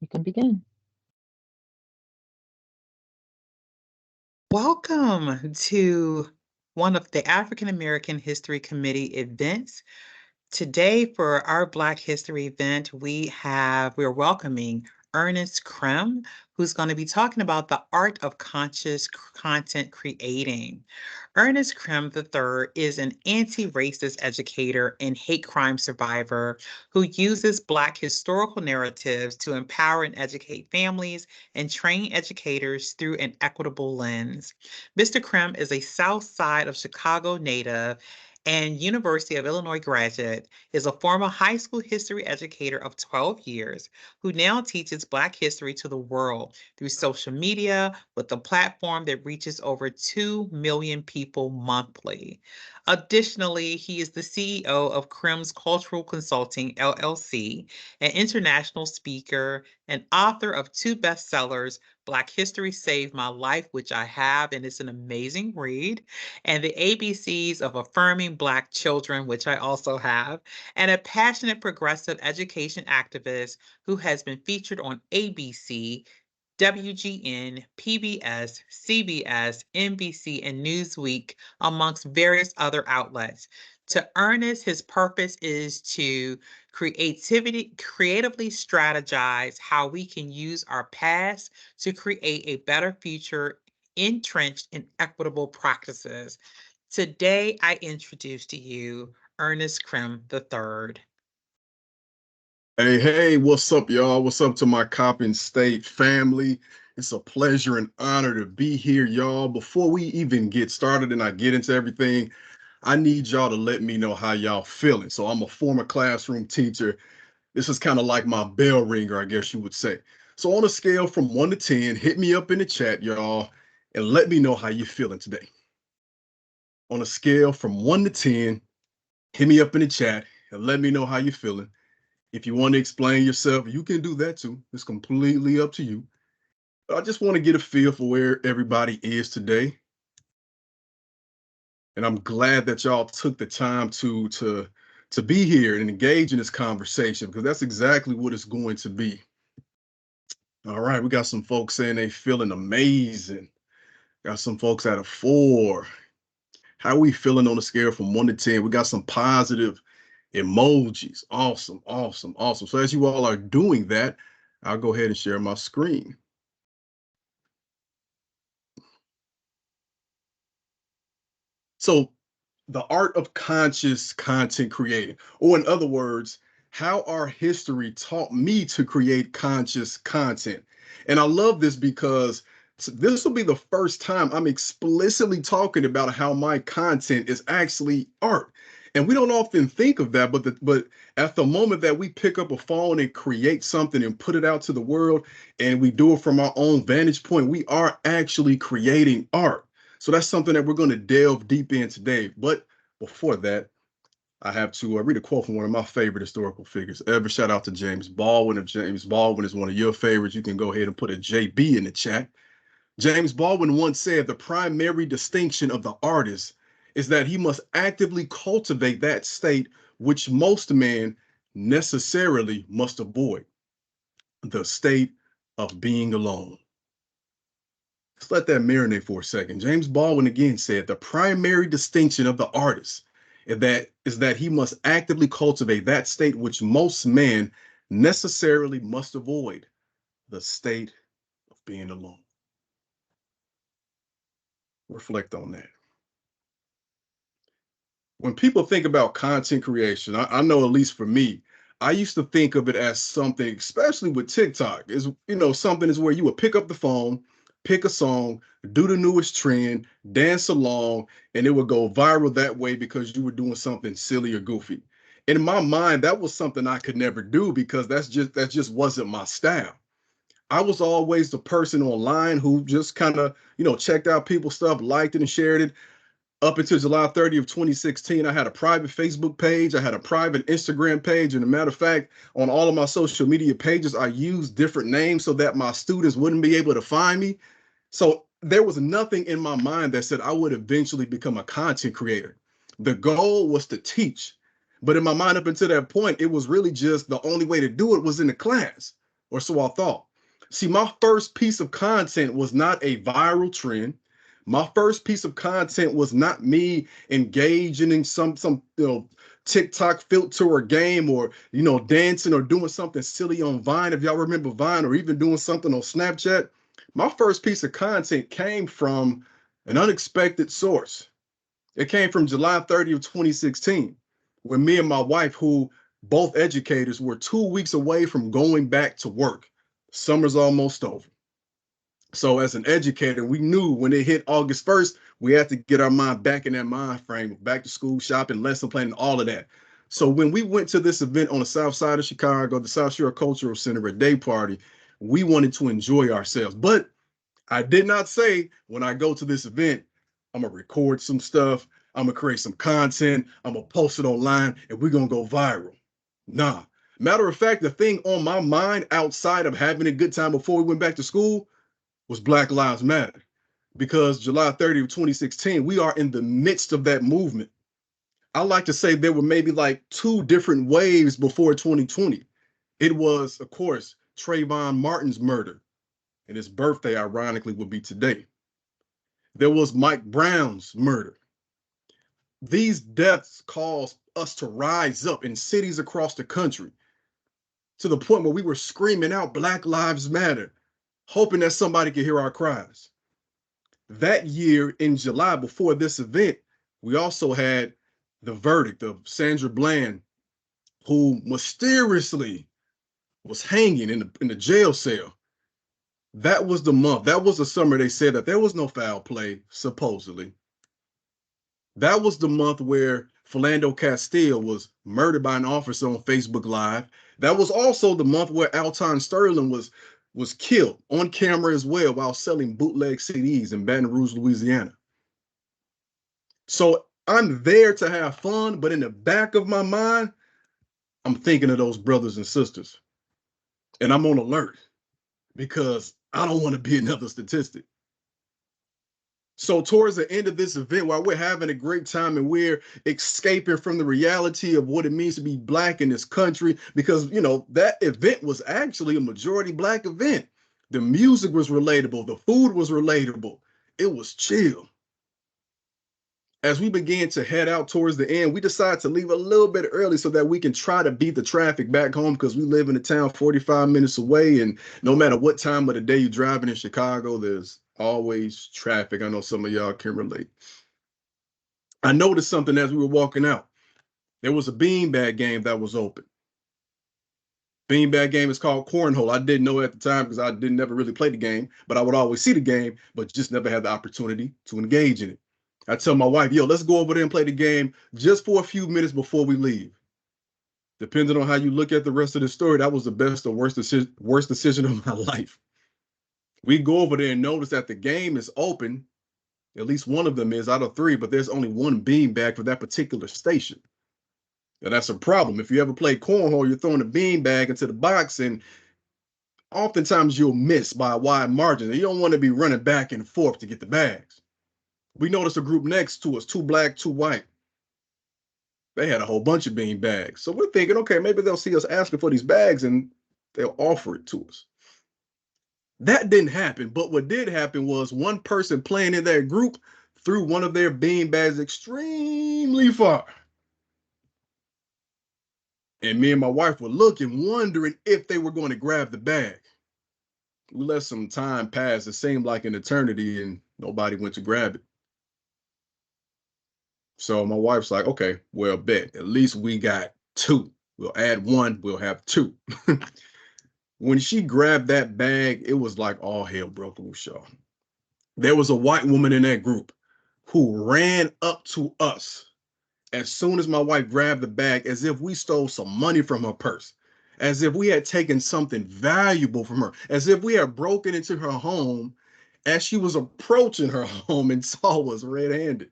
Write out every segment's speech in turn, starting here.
You can begin. Welcome to one of the African American History Committee events. Today, for our Black History event, we're welcoming Ernest Crim, who's going to be talking about the art of conscious content creating. Ernest Crim III is an anti-racist educator and hate crime survivor who uses Black historical narratives to empower and educate families and train educators through an equitable lens. Mr. Crim is a South Side of Chicago native and University of Illinois graduate, is a former high school history educator of 12 years who now teaches Black history to the world through social media with a platform that reaches over 2 million people monthly. Additionally, he is the CEO of Crim's Cultural Consulting, LLC, an international speaker, and author of two bestsellers, Black History Saved My Life, which I have, and it's an amazing read, and the ABCs of Affirming Black Children, which I also have, and a passionate progressive education activist who has been featured on ABC, WGN, PBS, CBS, NBC, and Newsweek, amongst various other outlets. To Ernest, his purpose is to creatively strategize how we can use our past to create a better future entrenched in equitable practices. Today, I introduce to you Ernest Crim III. Hey, what's up, y'all? What's up to my Coppin State family? It's a pleasure and honor to be here, y'all. Before we even get started and I get into everything, I need y'all to let me know how y'all feeling. So I'm a former classroom teacher. This is kind of like my bell ringer, I guess you would say. So on a scale from 1 to 10, hit me up in the chat, y'all, and let me know how you're feeling today. On a scale from 1 to 10, hit me up in the chat and let me know how you're feeling. If you want to explain yourself, you can do that too. It's completely up to you. But I just want to get a feel for where everybody is today. And I'm glad that y'all took the time to be here and engage in this conversation because that's exactly what it's going to be. All right, we got some folks saying they feeling amazing. Got some folks at a 4. How are we feeling on a scale from 1 to 10? We got some positive emojis. Awesome, awesome, awesome. So as you all are doing that, I'll go ahead and share my screen. So the art of conscious content creating, or in other words, how our history taught me to create conscious content. And I love this because this will be the first time I'm explicitly talking about how my content is actually art. And we don't often think of that, but at the moment that we pick up a phone and create something and put it out to the world, and we do it from our own vantage point, we are actually creating art. So that's something that we're going to delve deep in today. But before that, I have to read a quote from one of my favorite historical figures ever. Shout out to James Baldwin. If James Baldwin is one of your favorites, you can go ahead and put a JB in the chat. James Baldwin once said the primary distinction of the artist is that he must actively cultivate that state which most men necessarily must avoid, the state of being alone. Let's let that marinate for a second. James Baldwin again said the primary distinction of the artist is that he must actively cultivate that state which most men necessarily must avoid, the state of being alone. Reflect on that. When people think about content creation, I know at least for me, I used to think of it as something, especially with TikTok, is something is where you would pick up the phone, pick a song, do the newest trend, dance along, and it would go viral that way because you were doing something silly or goofy. In my mind, that was something I could never do because that just wasn't my style. I was always the person online who just kind of, checked out people's stuff, liked it and shared it. Up until July 30th of 2016, I had a private Facebook page. I had a private Instagram page. And a matter of fact, on all of my social media pages, I used different names so that my students wouldn't be able to find me. So there was nothing in my mind that said I would eventually become a content creator. The goal was to teach. But in my mind, up until that point, it was really just the only way to do it was in the class. or so I thought. See, my first piece of content was not a viral trend. My first piece of content was not me engaging in some TikTok filter or game, or dancing or doing something silly on Vine, if y'all remember Vine, or even doing something on Snapchat. My first piece of content came from an unexpected source. It came from July 30th, 2016, when me and my wife, who both educators, were 2 weeks away from going back to work. Summer's almost over. So as an educator, we knew when it hit August 1st, we had to get our mind back in that mind frame, back to school, shopping, lesson planning, all of that. So when we went to this event on the south side of Chicago, the South Shore Cultural Center, a day party, we wanted to enjoy ourselves. But I did not say when I go to this event, I'm gonna record some stuff, I'm gonna create some content, I'm gonna post it online, and we're gonna go viral. Nah. Matter of fact, the thing on my mind outside of having a good time before we went back to school was Black Lives Matter. Because July 30th, 2016, we are in the midst of that movement. I like to say there were maybe like two different waves before 2020. It was, of course, Trayvon Martin's murder, and his birthday, ironically, would be today. There was Mike Brown's murder. These deaths caused us to rise up in cities across the country to the point where we were screaming out Black Lives Matter, hoping that somebody could hear our cries. That year in July, before this event, we also had the verdict of Sandra Bland, who mysteriously was hanging in the jail cell. That was the month. That was the summer they said that there was no foul play, supposedly. That was the month where Philando Castile was murdered by an officer on Facebook Live. That was also the month where Alton Sterling was killed on camera as well while selling bootleg CDs in Baton Rouge, Louisiana. So I'm there to have fun, but in the back of my mind, I'm thinking of those brothers and sisters. And I'm on alert because I don't want to be another statistic. So towards the end of this event, while we're having a great time and we're escaping from the reality of what it means to be Black in this country, because that event was actually a majority Black event. The music was relatable, the food was relatable, it was chill. As we began to head out towards the end, we decided to leave a little bit early so that we can try to beat the traffic back home, because we live in a town 45 minutes away, and no matter what time of the day you're driving in Chicago, there's always traffic. I know some of y'all can relate. I noticed something as we were walking out. There was a beanbag game that was open. Beanbag game is called cornhole. I didn't know at the time because I didn't never really play the game, but I would always see the game, but just never had the opportunity to engage in it. I tell my wife, yo, let's go over there and play the game just for a few minutes before we leave. Depending on how you look at the rest of the story, that was the best or worst decision of my life. We go over there and notice that the game is open. At least one of them is out of three, but there's only one beanbag for that particular station. And that's a problem. If you ever play cornhole, you're throwing a beanbag into the box, and oftentimes you'll miss by a wide margin. And you don't want to be running back and forth to get the bags. We noticed a group next to us, two Black, two white. They had a whole bunch of bean bags. So we're thinking, okay, maybe they'll see us asking for these bags and they'll offer it to us. That didn't happen. But what did happen was one person playing in that group threw one of their bean bags extremely far. And me and my wife were looking, wondering if they were going to grab the bag. We let some time pass. It seemed like an eternity, and nobody went to grab it. So my wife's like, okay, well, bet. At least we got two. We'll add one, we'll have two. When she grabbed that bag, it was like all hell broke loose, y'all. There was a white woman in that group who ran up to us as soon as my wife grabbed the bag, as if we stole some money from her purse, as if we had taken something valuable from her, as if we had broken into her home as she was approaching her home and saw us red-handed.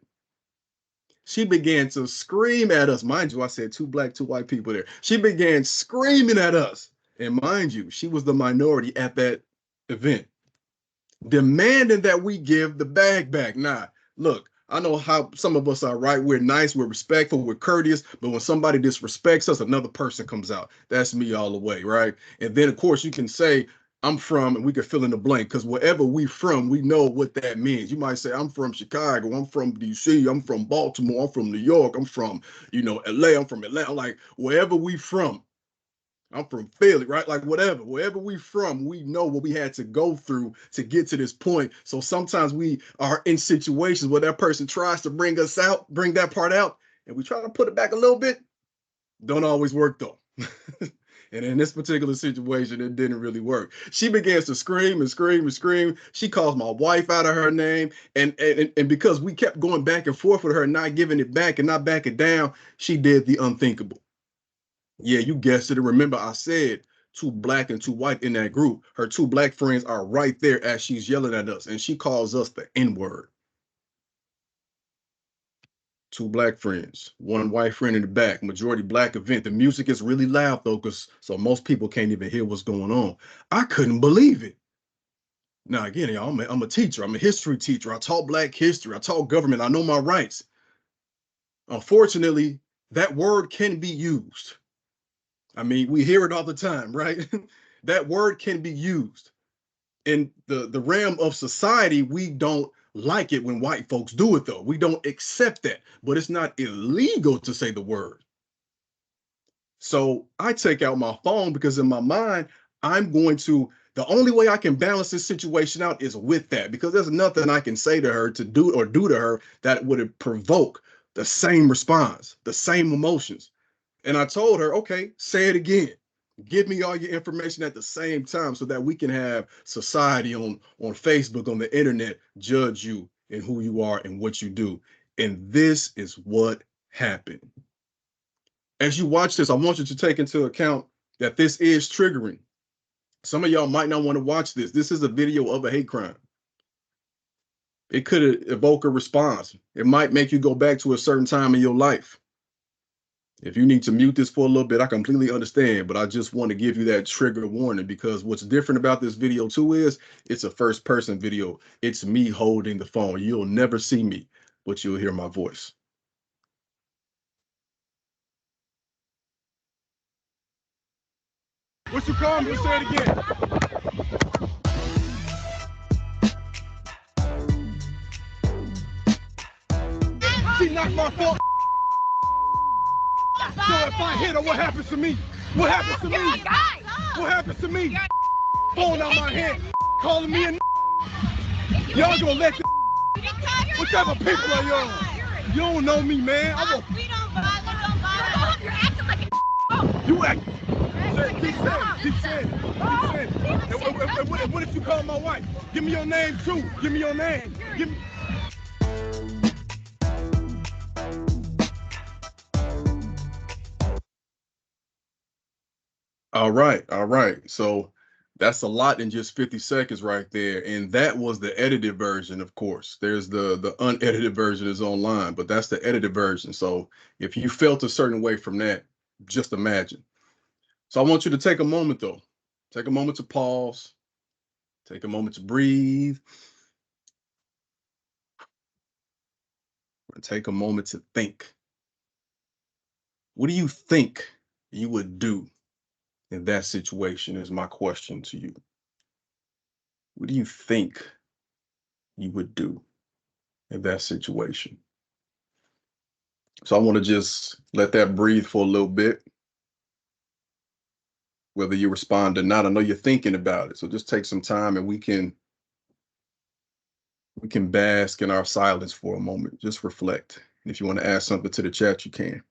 She began to scream at us. Mind you, I said two Black, two white people there. She began screaming at us. And mind you, she was the minority at that event, demanding that we give the bag back. Nah, look, I know how some of us are, right? We're nice, we're respectful, we're courteous, but when somebody disrespects us, another person comes out. That's me all the way, right? And then, of course, you can say, I'm from, and we can fill in the blank, because wherever we from, we know what that means. You might say, I'm from Chicago, I'm from DC, I'm from Baltimore, I'm from New York, I'm from, LA, I'm from Atlanta. Like, wherever we from, I'm from Philly, right? Like wherever we from, we know what we had to go through to get to this point. So sometimes we are in situations where that person tries to bring us out, bring that part out, and we try to put it back a little bit. Don't always work though. And in this particular situation, it didn't really work. She begins to scream and scream and scream. She calls my wife out of her name. And because we kept going back and forth with her, not giving it back and not backing down, she did the unthinkable. Yeah, you guessed it. And remember, I said two black and two white in that group. Her two black friends are right there as she's yelling at us, and she calls us the N word. Two black friends, one white friend in the back, majority black event. The music is really loud though, because so most people can't even hear what's going on. I couldn't believe it. Now, again, y'all, I'm a teacher. I'm a history teacher. I taught black history. I taught government. I know my rights. Unfortunately, that word can be used. I mean, we hear it all the time, right? That word can be used. In the realm of society, we don't like it when white folks do it, though. We don't accept that, but it's not illegal to say the word. So I take out my phone because in my mind, the only way I can balance this situation out is with that, because there's nothing I can say to her to do to her that would provoke the same response, the same emotions. And I told her, okay, say it again. Give me all your information at the same time so that we can have society on Facebook, on the internet, judge you and who you are and what you do. And this is what happened. As you watch this, I want you to take into account that this is triggering. Some of y'all might not want to watch this. This is a video of a hate crime. It could evoke a response. It might make you go back to a certain time in your life. If you need to mute this for a little bit, I completely understand, but I just want to give you that trigger warning, because what's different about this video too is it's a first person video. It's me holding the phone. You'll never see me, but you'll hear my voice. What you call me? Say it again. She knocked my phone. So if I hit her, what happens to me? What happens to me? What happens to me? Phone out my hand, calling me a. Y'all gonna let the. What type of people are y'all? You don't know me, man. We don't bother. You're acting like a. You act. Keep saying it. And what if you call my wife? Give me your name too. Give me your name. Give me. All right, all right. So that's a lot in just 50 seconds right there. And that was the edited version, of course. There's the unedited version is online, but that's the edited version. So if you felt a certain way from that, just imagine. So I want you to take a moment though. Take a moment to pause. Take a moment to breathe. And take a moment to think. What do you think you would do in that situation is my question to you. What do you think you would do in that situation? So I want to just let that breathe for a little bit. Whether you respond or not, I know you're thinking about it. So just take some time and we can bask in our silence for a moment. Just reflect. And if you want to add something to the chat, you can.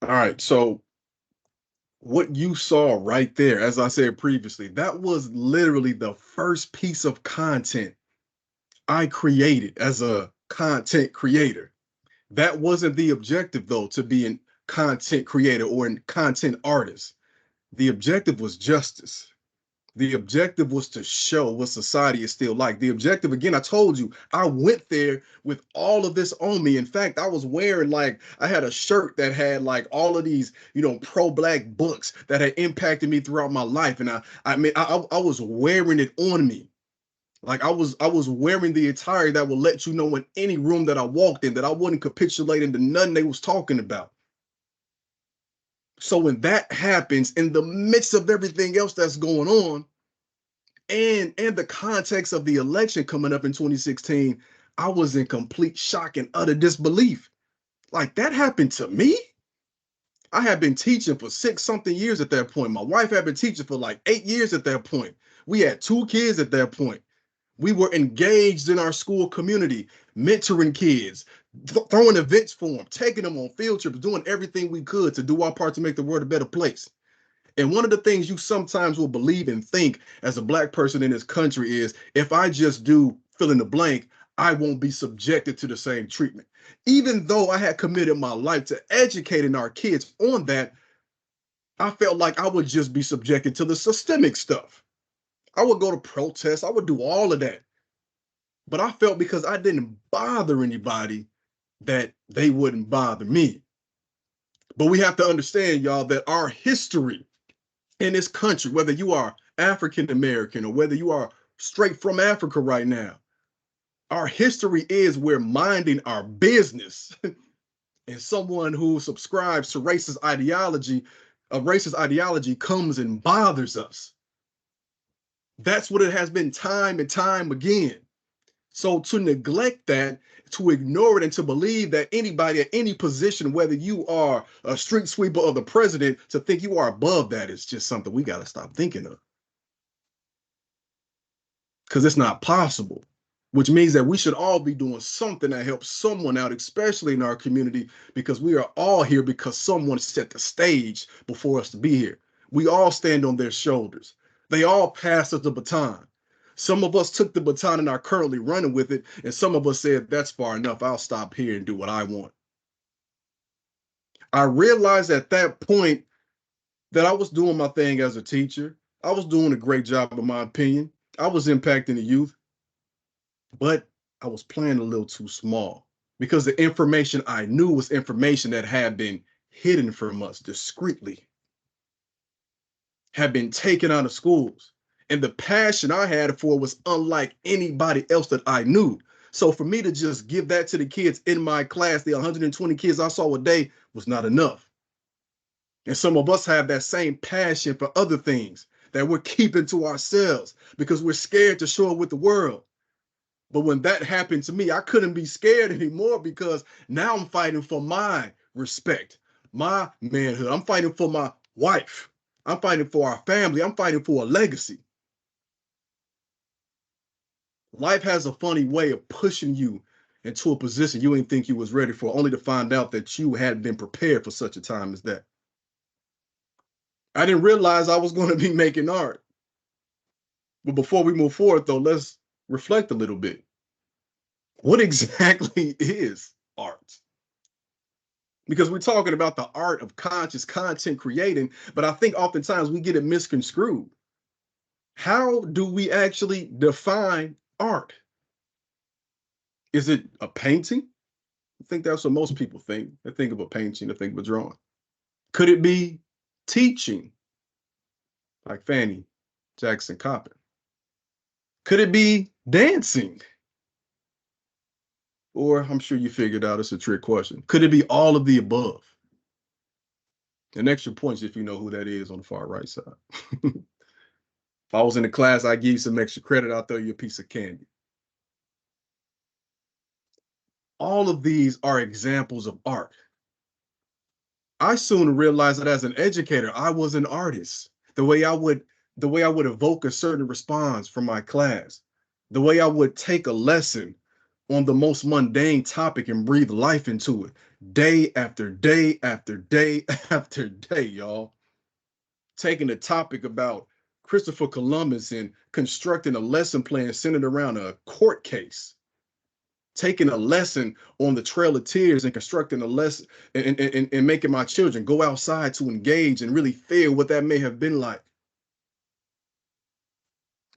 All right. So what you saw right there, as I said previously, that was literally the first piece of content I created as a content creator. That wasn't the objective, though, to be a content creator or a content artist. The objective was justice. The objective was to show what society is still like. The objective, again, I told you, I went there with all of this on me. In fact, I was wearing I had a shirt that had all of these, pro-black books that had impacted me throughout my life. And I was wearing it on me. I was wearing the attire that would let you know in any room that I walked in that I wouldn't capitulate into nothing they was talking about. So when that happens in the midst of everything else that's going on, and the context of the election coming up in 2016, I was in complete shock and utter disbelief. That happened to me? I had been teaching for 6-something years at that point. My wife had been teaching for 8 years at that point. We had 2 kids at that point. We were engaged in our school community, mentoring kids, throwing events for them, taking them on field trips, doing everything we could to do our part to make the world a better place. And one of the things you sometimes will believe and think as a Black person in this country is, if I just do fill in the blank, I won't be subjected to the same treatment. Even though I had committed my life to educating our kids on that, I felt like I would just be subjected to the systemic stuff. I would go to protests, I would do all of that. But I felt because I didn't bother anybody that they wouldn't bother me. But we have to understand, y'all, that our history in this country, whether you are African American or whether you are straight from Africa right now, our history is we're minding our business. And someone who subscribes to racist ideology comes and bothers us. That's what it has been time and time again. So to neglect that, to ignore it, and to believe that anybody at any position, whether you are a street sweeper or the president, to think you are above that is just something we got to stop thinking of. Because it's not possible, which means that we should all be doing something that helps someone out, especially in our community, because we are all here because someone set the stage before us to be here. We all stand on their shoulders. They all passed us the baton. Some of us took the baton and are currently running with it, and some of us said, that's far enough, I'll stop here and do what I want. I realized at that point that I was doing my thing as a teacher. I was doing a great job, in my opinion. I was impacting the youth, but I was playing a little too small because the information I knew was information that had been hidden from us discreetly, had been taken out of schools. And the passion I had for it was unlike anybody else that I knew. So for me to just give that to the kids in my class, the 120 kids I saw a day, was not enough. And some of us have that same passion for other things that we're keeping to ourselves because we're scared to show it with the world. But when that happened to me, I couldn't be scared anymore because now I'm fighting for my respect, my manhood. I'm fighting for my wife. I'm fighting for our family. I'm fighting for a legacy. Life has a funny way of pushing you into a position you didn't think you was ready for, only to find out that you hadn't been prepared for such a time as that. I didn't realize I was going to be making art. But before we move forward, though, let's reflect a little bit. What exactly is art? Because we're talking about the art of conscious content creating, but I think oftentimes we get it misconstrued. How do we actually define art? Is it a painting? I think that's what most people think. They think of a painting, they think of a drawing. Could it be teaching, like Fanny Jackson Coppin? Could it be dancing? Or I'm sure you figured out it's a trick question. Could it be all of the above? And extra points if you know who that is on the far right side. If I was in the class, I'd give you some extra credit. I'll throw you a piece of candy. All of these are examples of art. I soon realized that as an educator, I was an artist. The way I would evoke a certain response from my class, the way I would take a lesson on the most mundane topic and breathe life into it, day after day after day after day, y'all. Taking a topic about Christopher Columbus and constructing a lesson plan centered around a court case taking a lesson on the Trail of Tears and constructing a lesson and making my children go outside to engage and really feel what that may have been like.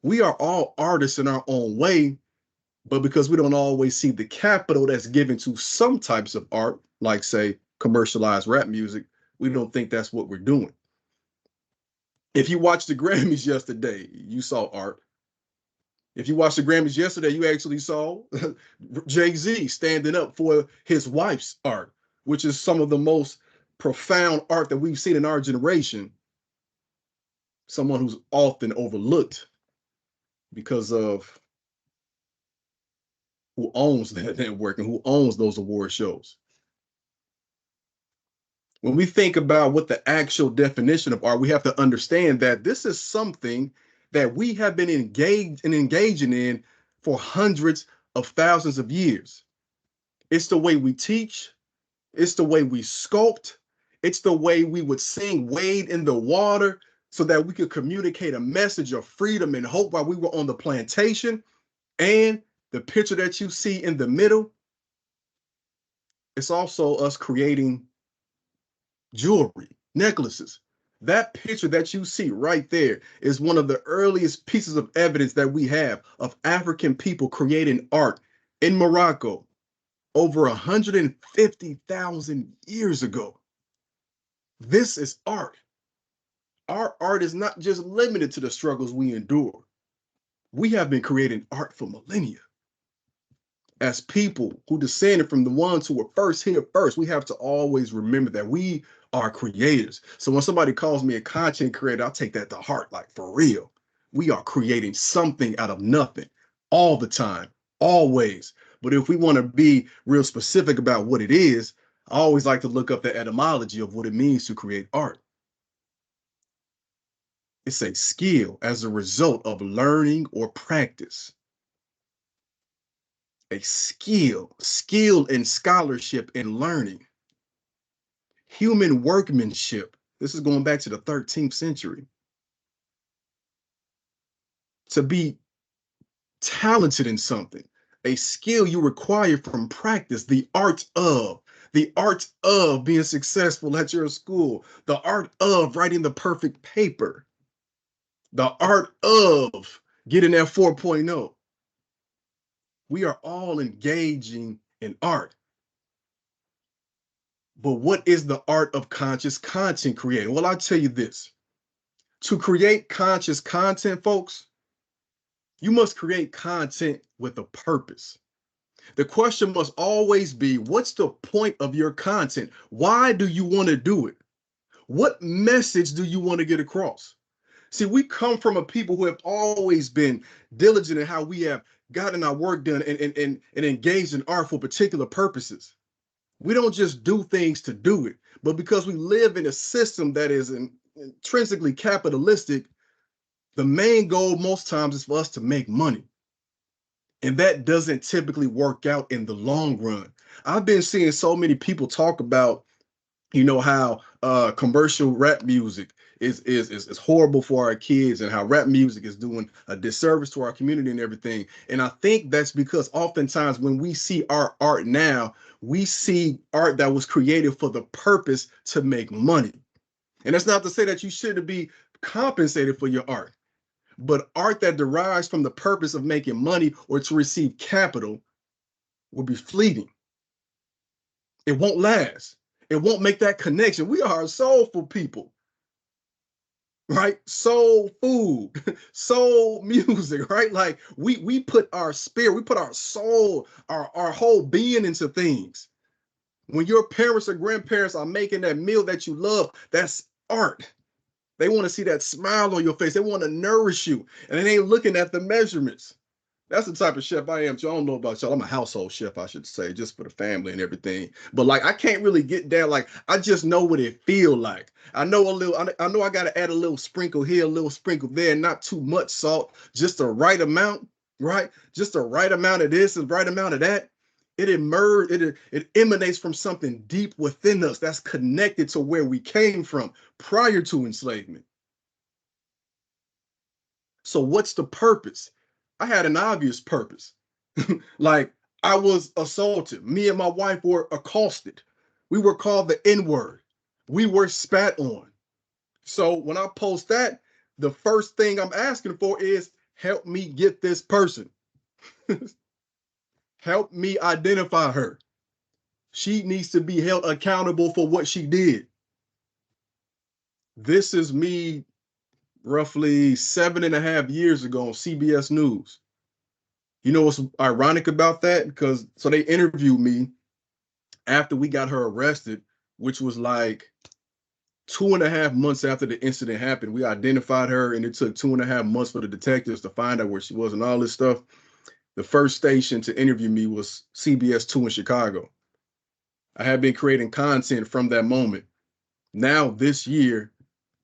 We are all artists in our own way, but because we don't always see the capital that's given to some types of art, like say commercialized rap music, we don't think that's what we're doing. If you watched the Grammys yesterday, you saw art. If you watched the Grammys yesterday, you actually saw Jay-Z standing up for his wife's art, which is some of the most profound art that we've seen in our generation. Someone who's often overlooked because of who owns that network and who owns those award shows. When we think about what the actual definition of art, we have to understand that this is something that we have been engaging in for hundreds of thousands of years. It's the way we teach. It's the way we sculpt. It's the way we would sing Wade in the Water so that we could communicate a message of freedom and hope while we were on the plantation. And the picture that you see in the middle, it's also us creating jewelry, necklaces. That picture that you see right there is one of the earliest pieces of evidence that we have of African people creating art in Morocco over 150,000 years ago. This is art. Our art is not just limited to the struggles we endure. We have been creating art for millennia. As people who descended from the ones who were first here first, we have to always remember that we are creators. So when somebody calls me a content creator, I'll take that to heart, like for real. We are creating something out of nothing all the time, always. But if we want to be real specific about what it is, I always like to look up the etymology of what it means to create art. It's a skill as a result of learning or practice. A skill in scholarship and learning. Human workmanship. This is going back to the 13th century. To be talented in something, a skill you require from practice, the art of being successful at your school, the art of writing the perfect paper, the art of getting that 4.0. We are all engaging in art. But what is the art of conscious content creating? Well, I'll tell you this. To create conscious content, folks, you must create content with a purpose. The question must always be, what's the point of your content? Why do you want to do it? What message do you want to get across? See, we come from a people who have always been diligent in how we have gotten our work done and engaged in art for particular purposes. We don't just do things to do it, but because we live in a system that is intrinsically capitalistic, the main goal most times is for us to make money. And that doesn't typically work out in the long run. I've been seeing so many people talk about, how commercial rap music is horrible for our kids and how rap music is doing a disservice to our community and everything. And I think that's because oftentimes when we see our art now, we see art that was created for the purpose to make money. And that's not to say that you shouldn't be compensated for your art, but art that derives from the purpose of making money or to receive capital will be fleeting. It won't last. It won't make that connection. We are soulful people, right? Soul food, soul music, right? Like we put our spirit, we put our soul, our whole being into things. When your parents or grandparents are making that meal that you love, that's art. They want to see that smile on your face. They want to nourish you, and they ain't looking at the measurements. That's the type of chef I am. I don't know about y'all. I'm a household chef, I should say, just for the family and everything. But like, I can't really get down. Like, I just know what it feel like. I know a little. I know I got to add a little sprinkle here, a little sprinkle there, not too much salt, just the right amount, right? Just the right amount of this and the right amount of that. It emanates from something deep within us that's connected to where we came from prior to enslavement. So what's the purpose? I had an obvious purpose. Like, I was assaulted. Me and my wife were accosted. We were called the N-word. We were spat on. So when I post that, the first thing I'm asking for is help me get this person. Help me identify her. She needs to be held accountable for what she did. This is me roughly 7.5 years ago on CBS News. You know what's ironic about that? Because so they interviewed me after we got her arrested, which was like 2.5 months after the incident happened. We identified her, and it took 2.5 months for the detectives to find out where she was and all this stuff. The first station to interview me was CBS 2 in Chicago. I had been creating content from that moment. Now, this year,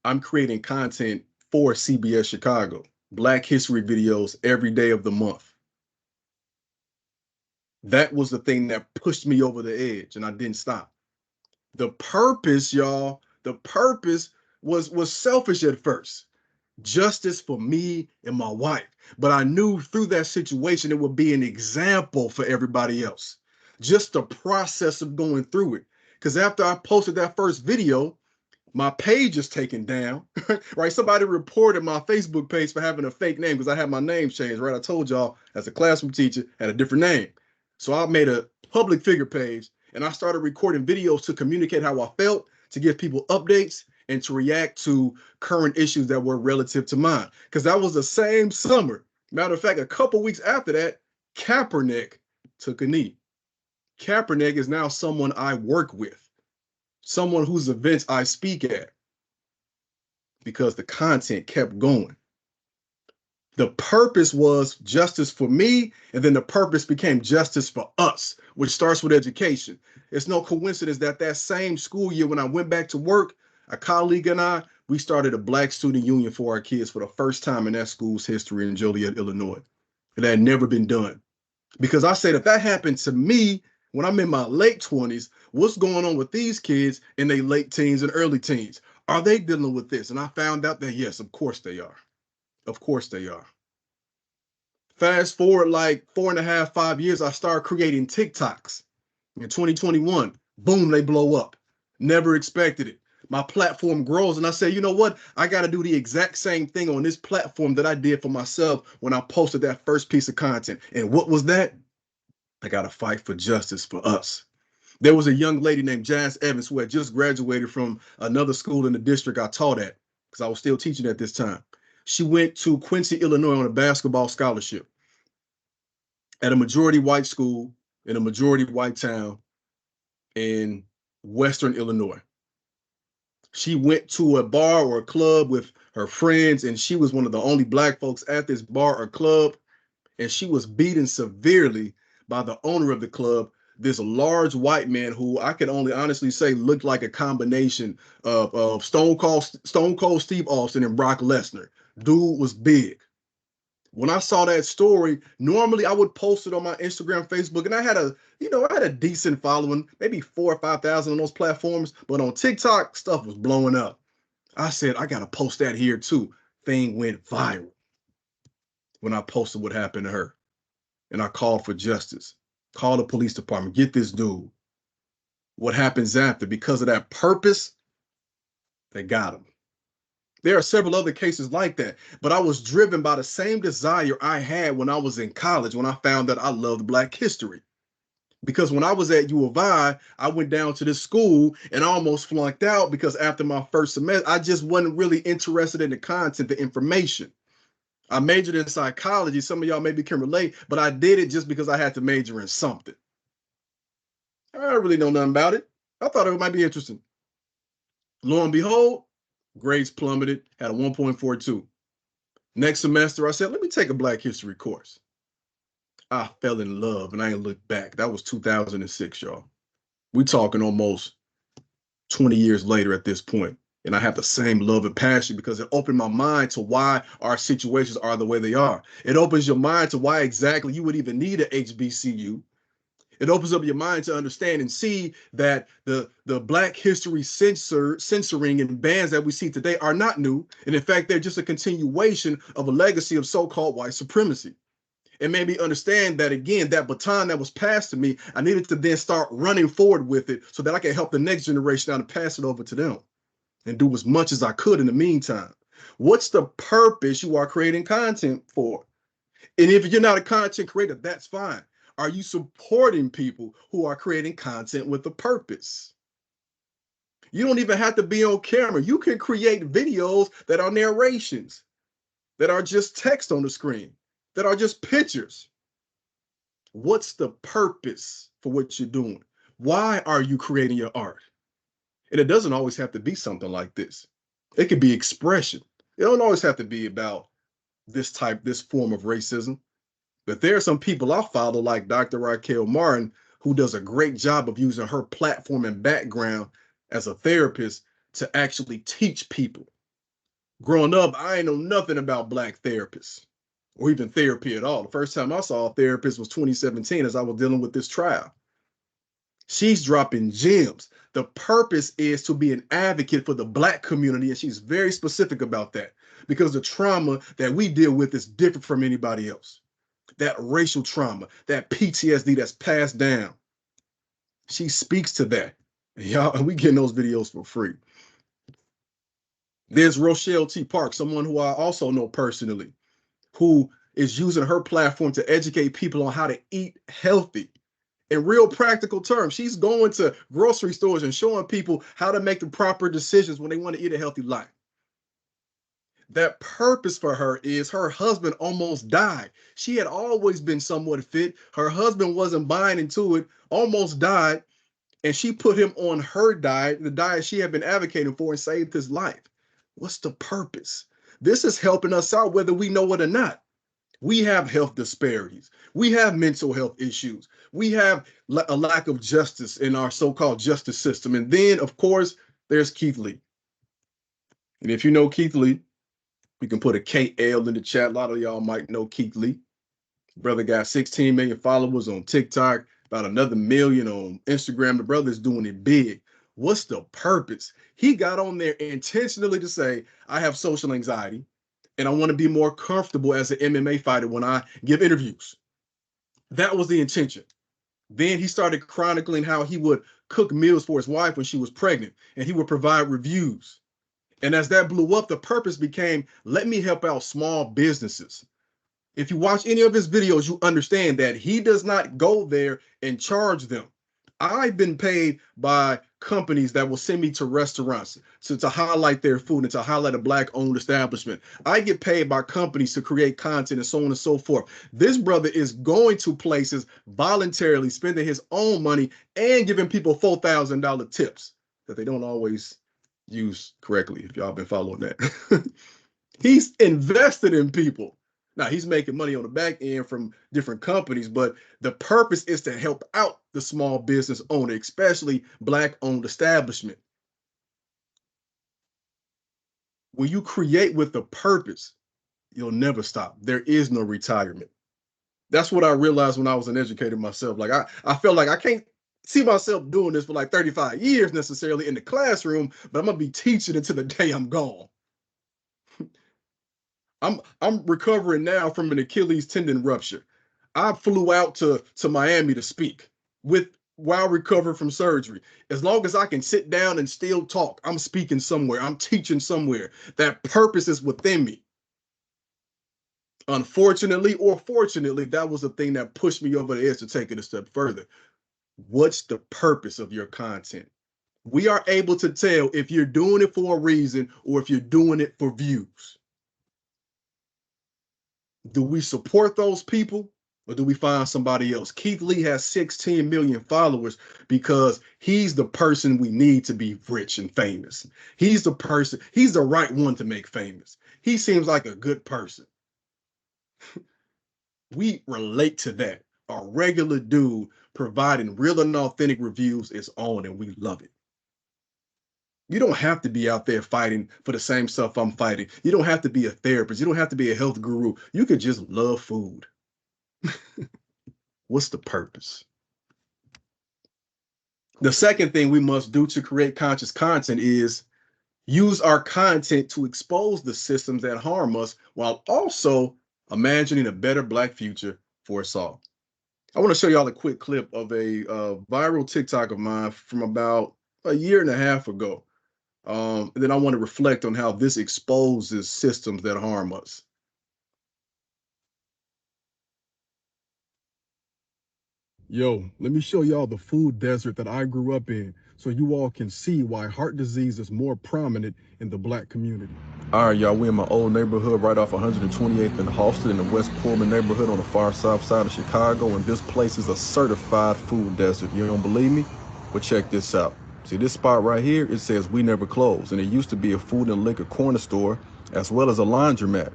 I'm creating content for CBS Chicago, Black History videos every day of the month. That was the thing that pushed me over the edge, and I didn't stop. The purpose, y'all, the purpose was selfish at first. Justice for me and my wife. But I knew through that situation, it would be an example for everybody else. Just the process of going through it. Because after I posted that first video, my page is taken down, right? Somebody reported my Facebook page for having a fake name because I had my name changed, right? I told y'all as a classroom teacher, I had a different name. So I made a public figure page and I started recording videos to communicate how I felt, to give people updates, and to react to current issues that were relative to mine. Because that was the same summer. Matter of fact, a couple weeks after that, Kaepernick took a knee. Kaepernick is now someone I work with, someone whose events I speak at, because the content kept going. The purpose was justice for me, and then the purpose became justice for us, which starts with education. It's no coincidence that that same school year when I went back to work, a colleague and I, we started a Black student union for our kids for the first time in that school's history in Joliet, Illinois. It had never been done. Because I said, if that happened to me when I'm in my late 20s, what's going on with these kids in their late teens and early teens? Are they dealing with this? And I found out that, yes, of course they are. Of course they are. Fast forward like 4.5, 5 years, I started creating TikToks. In 2021, boom, they blow up. Never expected it. My platform grows, and I say, you know what? I got to do the exact same thing on this platform that I did for myself when I posted that first piece of content. And what was that? I got to fight for justice for us. There was a young lady named Jazz Evans who had just graduated from another school in the district I taught at, because I was still teaching at this time. She went to Quincy, Illinois on a basketball scholarship at a majority white school in a majority white town in Western Illinois. She went to a bar or a club with her friends, and she was one of the only Black folks at this bar or club, and she was beaten severely by the owner of the club, this large white man who I can only honestly say looked like a combination of Stone Cold Steve Austin and Brock Lesnar. Dude was big. When I saw that story, normally I would post it on my Instagram, Facebook, and I had a decent following, maybe 4,000 or 5,000 on those platforms, but on TikTok, stuff was blowing up. I said, I gotta post that here too. Thing went viral when I posted what happened to her. And I called for justice. Call the police department, get this dude. What happens after? Because of that purpose, they got him. There are several other cases like that, but I was driven by the same desire I had when I was in college, when I found that I loved Black history. Because when I was at U of I went down to this school and I almost flunked out because after my first semester, I just wasn't really interested in the content, the information. I majored in psychology. Some of y'all maybe can relate, but I did it just because I had to major in something. I don't really know nothing about it. I thought it might be interesting. Lo and behold, grades plummeted, had a 1.42. Next semester, I said, let me take a Black history course. I fell in love and I ain't looked back. That was 2006, y'all. We talking almost 20 years later at this point. And I have the same love and passion because it opened my mind to why our situations are the way they are. It opens your mind to why exactly you would even need a HBCU. It opens up your mind to understand and see that the Black history censoring and bans that we see today are not new. And in fact, they're just a continuation of a legacy of so-called white supremacy. and made me understand that, again, that baton that was passed to me, I needed to then start running forward with it so that I could help the next generation out and pass it over to them and do as much as I could in the meantime. What's the purpose you are creating content for? And if you're not a content creator, that's fine. Are you supporting people who are creating content with a purpose? You don't even have to be on camera. You can create videos that are narrations, that are just text on the screen, that are just pictures. What's the purpose for what you're doing? Why are you creating your art? And it doesn't always have to be something like this. It could be expression. It don't always have to be about this form of racism. But there are some people I follow, like Dr. Raquel Martin, who does a great job of using her platform and background as a therapist to actually teach people. Growing up, I ain't know nothing about Black therapists or even therapy at all. The first time I saw a therapist was 2017 as I was dealing with this trial. She's dropping gems. The purpose is to be an advocate for the Black community, and she's very specific about that because the trauma that we deal with is different from anybody else. That racial trauma, that PTSD that's passed down. She speaks to that. And y'all, we getting those videos for free. There's Rochelle T. Park, someone who I also know personally, who is using her platform to educate people on how to eat healthy in real practical terms. She's going to grocery stores and showing people how to make the proper decisions when they want to eat a healthy life. That purpose for her is her husband almost died. She had always been somewhat fit. Her husband wasn't buying into it, almost died, and she put him on her diet, the diet she had been advocating for, and saved his life. What's the purpose? This is helping us out whether we know it or not. We have health disparities. We have mental health issues. We have a lack of justice in our so-called justice system. And then, of course, there's Keith Lee. And if you know Keith Lee, you can put a KL in the chat. A lot of y'all might know Keith Lee. Brother got 16 million followers on TikTok, about another million on Instagram. The brother's doing it big. What's the purpose? He got on there intentionally to say, I have social anxiety and I want to be more comfortable as an MMA fighter when I give interviews. That was the intention. Then he started chronicling how he would cook meals for his wife when she was pregnant and he would provide reviews. And as that blew up, the purpose became, let me help out small businesses. If you watch any of his videos, you understand that he does not go there and charge them. I've been paid by companies that will send me to restaurants to highlight their food and to highlight a Black-owned establishment. I get paid by companies to create content and so on and so forth. This brother is going to places voluntarily, spending his own money and giving people $4,000 tips that they don't always use correctly, if y'all been following that. He's invested in people. Now, he's making money on the back end from different companies, but the purpose is to help out the small business owner, especially Black-owned establishment. When you create with a purpose, you'll never stop. There is no retirement. That's what I realized when I was an educator myself. Like I felt like I can't see myself doing this for like 35 years necessarily in the classroom, but I'm gonna be teaching until the day I'm gone. I'm recovering now from an Achilles tendon rupture. I flew out to Miami to speak while recovering from surgery. As long as I can sit down and still talk, I'm speaking somewhere. I'm teaching somewhere. That purpose is within me. Unfortunately or fortunately, that was the thing that pushed me over the edge to take it a step further. What's the purpose of your content? We are able to tell if you're doing it for a reason or if you're doing it for views. Do we support those people or do we find somebody else? Keith Lee has 16 million followers because he's the person we need to be rich and famous. He's the person, he's the right one to make famous. He seems like a good person. We relate to that. A regular dude providing real and authentic reviews is on and we love it. You don't have to be out there fighting for the same stuff I'm fighting. You don't have to be a therapist. You don't have to be a health guru. You could just love food. What's the purpose? The second thing we must do to create conscious content is use our content to expose the systems that harm us while also imagining a better Black future foresaw. I want to show y'all a quick clip of a viral TikTok of mine from about a year and a half ago. And then I want to reflect on how this exposes systems that harm us. Yo, let me show y'all the food desert that I grew up in so you all can see why heart disease is more prominent in the Black community. All right, y'all, we in my old neighborhood right off 128th and Halsted in the West Pullman neighborhood on the far south side of Chicago, and this place is a certified food desert. You don't believe me? Well, check this out. See this spot right here? It says we never close, and it used to be a food and liquor corner store as well as a laundromat.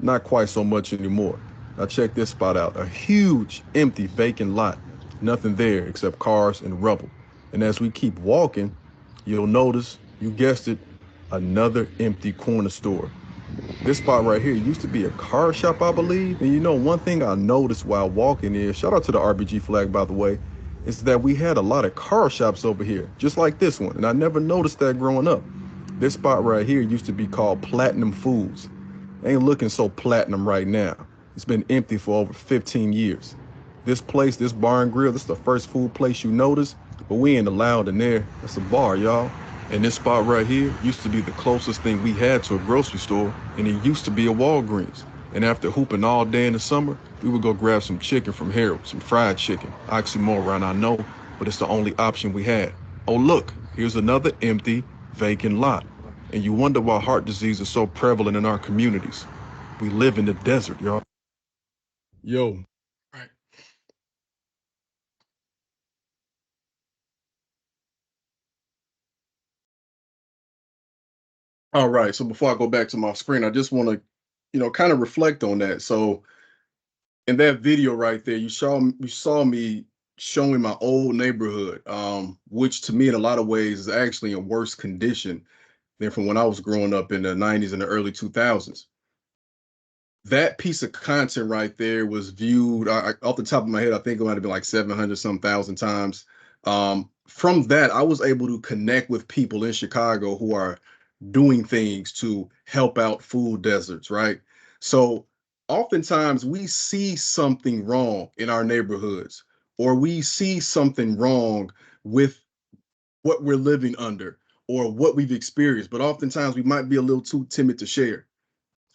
Not quite so much anymore. Now check this spot out. A huge empty vacant lot. Nothing there except cars and rubble. And as we keep walking, you'll notice, you guessed it, another empty corner store. This spot right here used to be a car shop, I believe. And you know, one thing I noticed while walking is, shout out to the RBG flag, by the way, is that we had a lot of car shops over here, just like this one. And I never noticed that growing up. This spot right here used to be called Platinum Foods. Ain't looking so platinum right now. It's been empty for over 15 years. This place, this bar and grill, this is the first food place you notice, but we ain't allowed in there. It's a bar, y'all. And this spot right here used to be the closest thing we had to a grocery store, and it used to be a Walgreens. And after hooping all day in the summer, we would go grab some chicken from Harold, some fried chicken. Oxymoron, I know, but it's the only option we had. Oh, look, here's another empty, vacant lot. And you wonder why heart disease is so prevalent in our communities. We live in the desert, y'all. Yo. Right. All right. So before I go back to my screen, I just want to, kind of reflect on that. So in that video right there, you saw me showing my old neighborhood, which to me in a lot of ways is actually in worse condition than from when I was growing up in the 90s and the early 2000s. That piece of content right there was viewed, off the top of my head, I think it might have been like 700 some thousand times. From that, I was able to connect with people in Chicago who are doing things to help out food deserts, right? So oftentimes we see something wrong in our neighborhoods, or we see something wrong with what we're living under or what we've experienced, but oftentimes we might be a little too timid to share.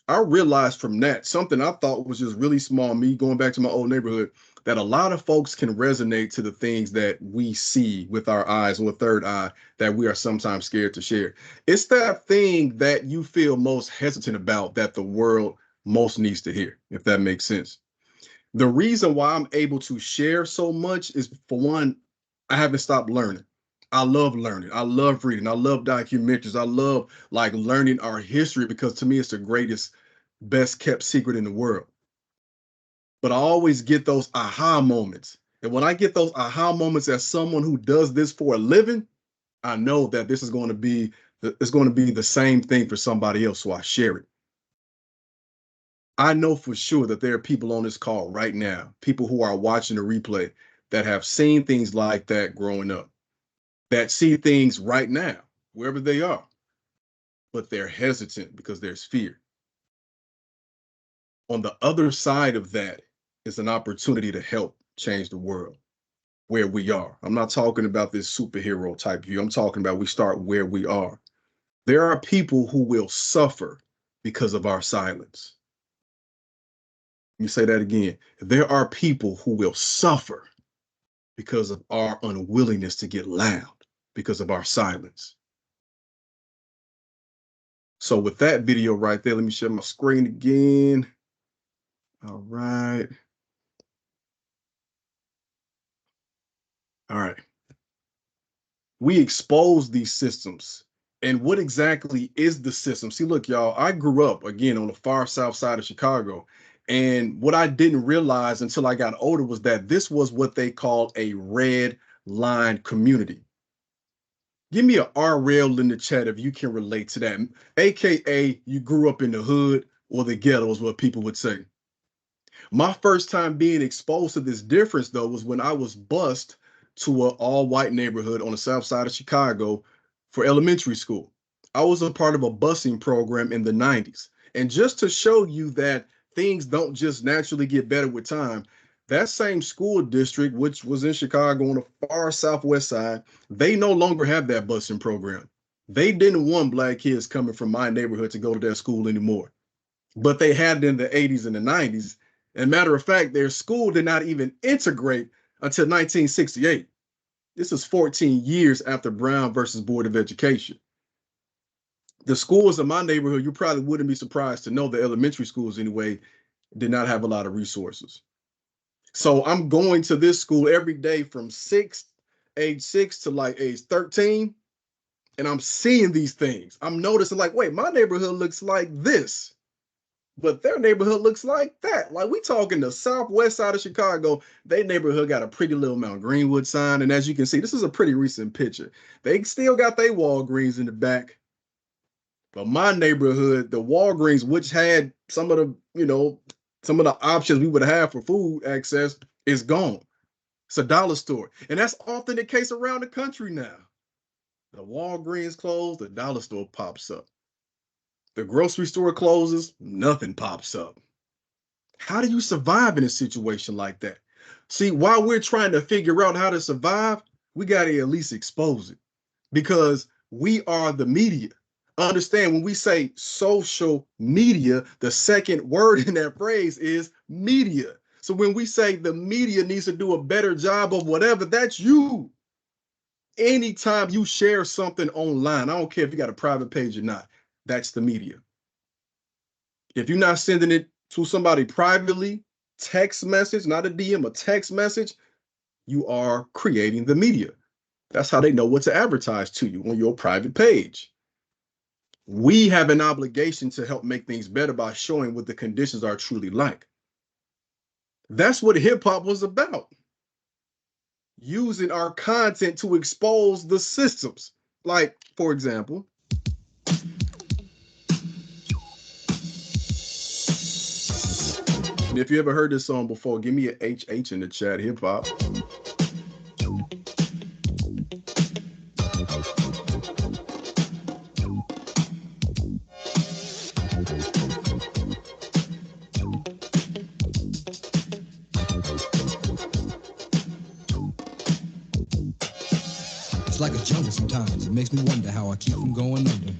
I realized from that something I thought was just really small, me going back to my old neighborhood, that a lot of folks can resonate to the things that we see with our eyes or a third eye that we are sometimes scared to share. It's that thing that you feel most hesitant about that the world most needs to hear, if that makes sense. The reason why I'm able to share so much is, for one, I haven't stopped learning. I love learning. I love reading. I love documentaries. I love like learning our history because to me it's the greatest, best kept secret in the world. But I always get those aha moments. And when I get those aha moments as someone who does this for a living, I know that this is going to be the same thing for somebody else, so I share it. I know for sure that there are people on this call right now, people who are watching the replay that have seen things like that growing up, that see things right now, wherever they are, but they're hesitant because there's fear. On the other side of that is an opportunity to help change the world where we are. I'm not talking about this superhero type view. I'm talking about we start where we are. There are people who will suffer because of our silence. Let me say that again. There are people who will suffer because of our unwillingness to get loud, because of our silence. So with that video right there, let me share my screen again. All right. All right. We expose these systems. And what exactly is the system? See, look, y'all, I grew up again on the far south side of Chicago. And what I didn't realize until I got older was that this was what they called a red line community. Give me a R rail in the chat if you can relate to that. AKA, you grew up in the hood or the ghetto is what people would say. My first time being exposed to this difference, though, was when I was bused to an all-white neighborhood on the south side of Chicago for elementary school. I was a part of a busing program in the 90s. And just to show you that things don't just naturally get better with time. That same school district, which was in Chicago on the far southwest side, they no longer have that busing program. They didn't want Black kids coming from my neighborhood to go to their school anymore, but they had it in the 80s and the 90s. And matter of fact, their school did not even integrate until 1968. This is 14 years after Brown versus Board of Education. The schools in my neighborhood, you probably wouldn't be surprised to know, the elementary schools anyway, did not have a lot of resources. So I'm going to this school every day from age 6 to like age 13, and I'm seeing these things. I'm noticing like, wait, my neighborhood looks like this, but their neighborhood looks like that. Like, we talking the southwest side of Chicago, their neighborhood got a pretty little Mount Greenwood sign. And as you can see, this is a pretty recent picture. They still got their Walgreens in the back. But my neighborhood, the Walgreens, which had some of the, some of the options we would have for food access, is gone. It's a dollar store. And that's often the case around the country now. The Walgreens closed, the dollar store pops up. The grocery store closes, nothing pops up. How do you survive in a situation like that? See, while we're trying to figure out how to survive, we got to at least expose it, because we are the media. Understand, when we say social media, the second word in that phrase is media. So when we say the media needs to do a better job of whatever, that's you. Anytime you share something online, I don't care if you got a private page or not, that's the media. If you're not sending it to somebody privately, text message, not a DM, a text message, you are creating the media. That's how they know what to advertise to you on your private page. We have an obligation to help make things better by showing what the conditions are truly like. That's what hip hop was about. Using our content to expose the systems. Like, for example, if you ever heard this song before, give me an HH in the chat, hip hop. It's like a jungle sometimes. It makes me wonder how I keep from going under.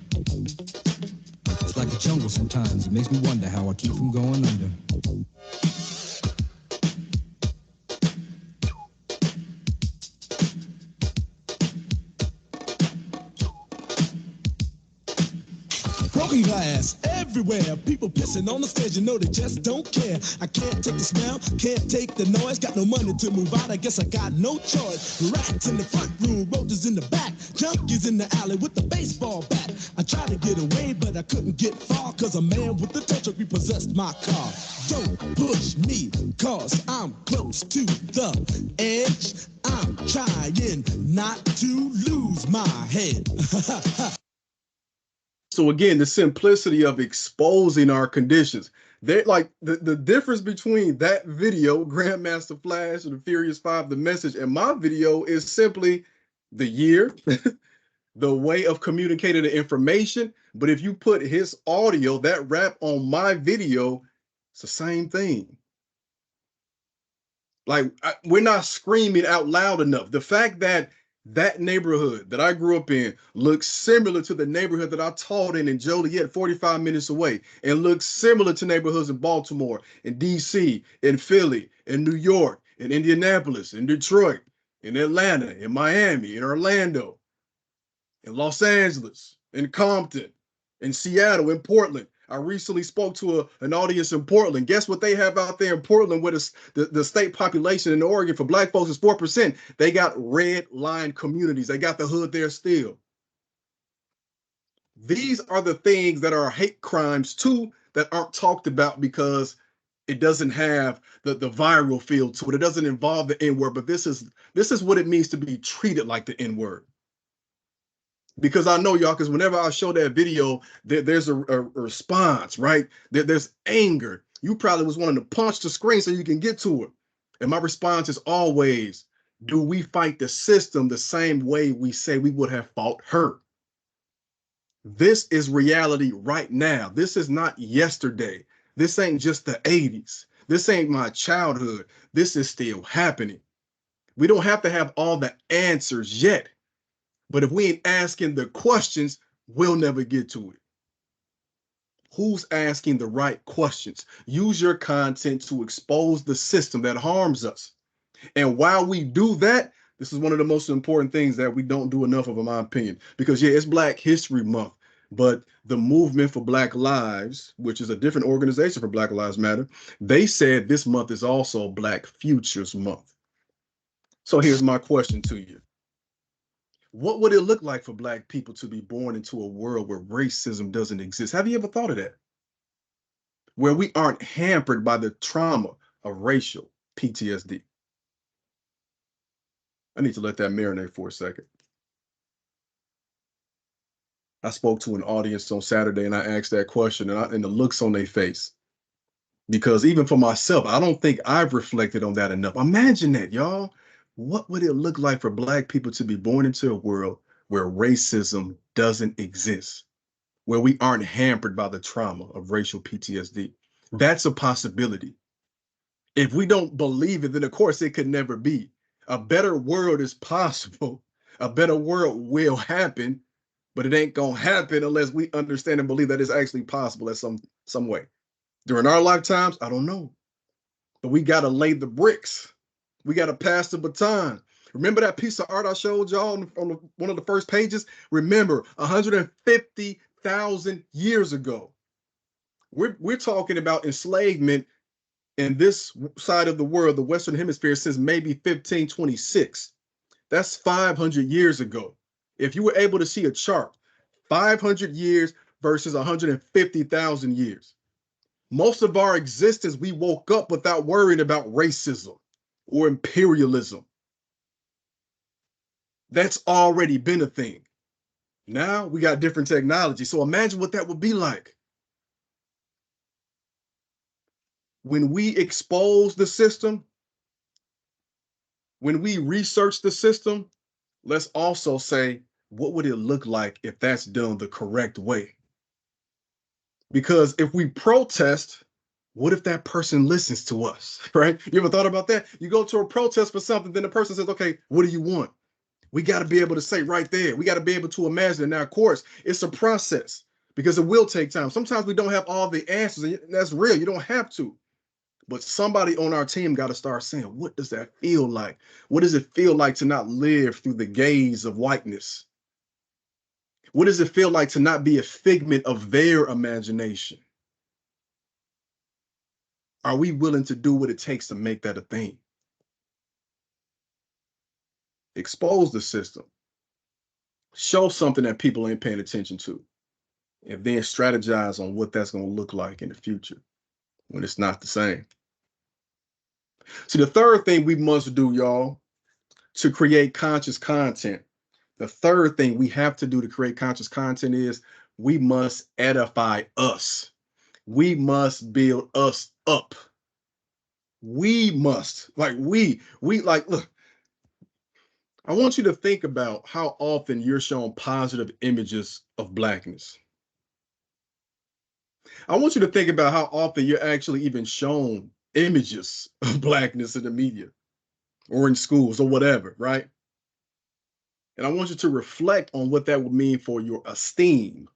It's like a jungle sometimes. It makes me wonder how I keep from going under. Broken glass everywhere. People pissing on the stage, you know they just don't care. I can't take the smell, can't take the noise. Got no money to move out, I guess I got no choice. Rats in the front room, roaches in the back, junkies in the alley with the baseball bat. I tried to get away, but I couldn't get far, cause a man with the tow truck repossessed my car. Don't push me, cause I'm close to the edge. I'm trying not to lose my head. So again, the simplicity of exposing our conditions. They like the difference between that video, Grandmaster Flash and the Furious Five, the message, and my video is simply the year, the way of communicating the information. But if you put his audio, that rap, on my video, it's the same thing. Like, we're not screaming out loud enough. The fact that that neighborhood that I grew up in looks similar to the neighborhood that I taught in Joliet, 45 minutes away, and looks similar to neighborhoods in Baltimore, in DC, in Philly, in New York, in Indianapolis, in Detroit, in Atlanta, in Miami, in Orlando, in Los Angeles, in Compton, in Seattle, in Portland. I recently spoke to an audience in Portland. Guess what they have out there in Portland, where the state population in Oregon for Black folks is 4%. They got red line communities. They got the hood there still. These are the things that are hate crimes too, that aren't talked about because it doesn't have the viral feel to it. It doesn't involve the N-word, but this is what it means to be treated like the N-word. Because I know y'all, because whenever I show that video, there's a response, right? There's anger. You probably was wanting to punch the screen so you can get to it. And my response is always, do we fight the system the same way we say we would have fought her? This is reality right now. This is not yesterday. This ain't just the 80s. This ain't my childhood. This is still happening. We don't have to have all the answers yet. But if we ain't asking the questions, we'll never get to it. Who's asking the right questions? Use your content to expose the system that harms us. And while we do that, this is one of the most important things that we don't do enough of, in my opinion, because yeah, it's Black History Month, but the Movement for Black Lives, which is a different organization for Black Lives Matter, they said this month is also Black Futures Month. So here's my question to you. What would it look like for Black people to be born into a world where racism doesn't exist? Have you ever thought of that? Where we aren't hampered by the trauma of racial PTSD. I need to let that marinate for a second. I spoke to an audience on Saturday and I asked that question, and the looks on their face. Because even for myself, I don't think I've reflected on that enough. Imagine that, y'all. What would it look like for Black people to be born into a world where racism doesn't exist, where we aren't hampered by the trauma of racial PTSD? That's a possibility. If we don't believe it, then of course it could never be. A better world is possible. A better world will happen, but it ain't gonna happen unless we understand and believe that it's actually possible in some way. During our lifetimes, I don't know. But we gotta lay the bricks. We gotta pass the baton. Remember that piece of art I showed y'all on one of the first pages? Remember, 150,000 years ago. We're talking about enslavement in this side of the world, the Western Hemisphere, since maybe 1526. That's 500 years ago. If you were able to see a chart, 500 years versus 150,000 years. Most of our existence, we woke up without worrying about racism or imperialism. That's already been a thing. Now we got different technology. So imagine what that would be like. When we expose the system, when we research the system, let's also say, what would it look like if that's done the correct way? Because if we protest, what if that person listens to us, right? You ever thought about that? You go to a protest for something, then the person says, okay, what do you want? We got to be able to say right there. We got to be able to imagine it. Now, of course, it's a process because it will take time. Sometimes we don't have all the answers, and that's real. You don't have to. But somebody on our team got to start saying, what does that feel like? What does it feel like to not live through the gaze of whiteness? What does it feel like to not be a figment of their imagination? Are we willing to do what it takes to make that a thing? Expose the system. Show something that people ain't paying attention to. And then strategize on what that's going to look like in the future when it's not the same. See, the third thing we must do, y'all, to create conscious content, the third thing we have to do to create conscious content is we must edify us. We must build us up. We must, like look, I want you to think about how often you're shown positive images of Blackness. I want you to think about how often you're actually even shown images of Blackness in the media or in schools or whatever, right? And I want you to reflect on what that would mean for your esteem,